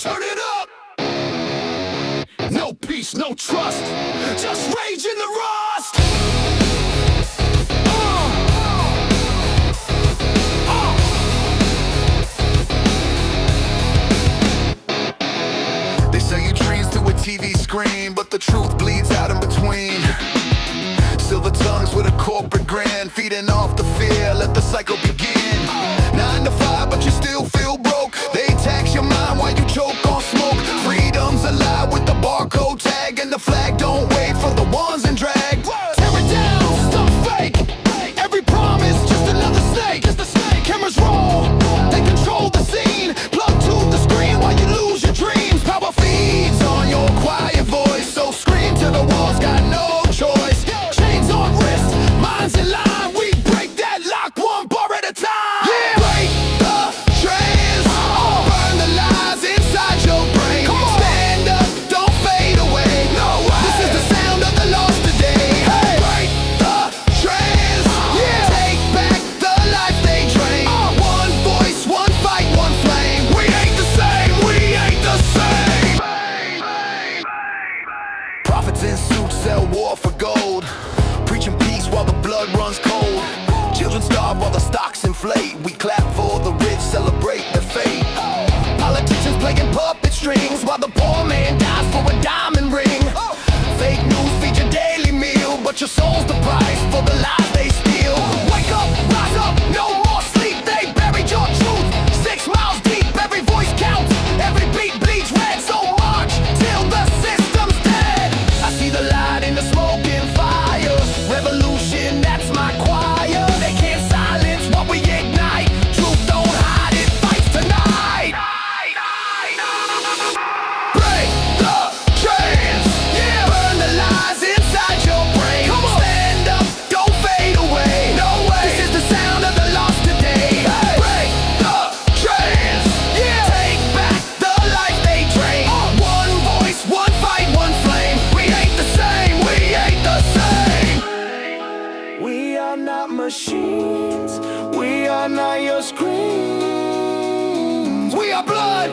Turn it up! No peace, no trust, just rage in the rust. They sell you dreams through a TV screen, but the truth bleeds out in between. Silver tongues with a corporate grin, feeding off the fear, let the cycle begin. 9 to 5, but you still feel broke. They tax your mind while you choke on smoke. Freedom's a lie with the barcode tag, and the flag don't wait for the ones in drag. Tear it down, stuff fake. Every promise, just another snake. Cameras roll, they control the scene. Plug to the screen while you lose your dreams. Power feeds on your quiet voice, so scream to the walls, got no choice. Chains on wrist, minds in line. We break that lock one bar at a time. Yeah. Break the trance, burn the lies inside your brain. Stand up, don't fade away. No way. This is the sound of the lost today. Hey. Break the trance, take back the life they drain. One voice, one fight, one flame. We ain't the same, we ain't the same. Prophets in suits sell war for gold, preaching peace while the blood runs cold. Children starve while the stocks inflate. We clap for the rich, celebrate their fate. Politicians playing puppet strings while the poor man dies for a diamond ring. Fake news feed your daily meal, but your soul's the price for the lies they steal. Wake up, rise up, no more sleep. They buried your truth 6 miles deep. Every voice counts, every beat bleeds red. So march till the system's dead. I see the light in the smoke and fire. Revolution, that's my choir. They can't silence what we ignite. Truth don't hide, it fights tonight. Break the chains, burn the lies inside your brain. Stand up, don't fade away. No way. This is the sound of the lost today. Break the chains, take back the life they drain. One voice, one fight, one flame. We ain't the same, we ain't the same. We are not machines, we are not your screens. We are blood.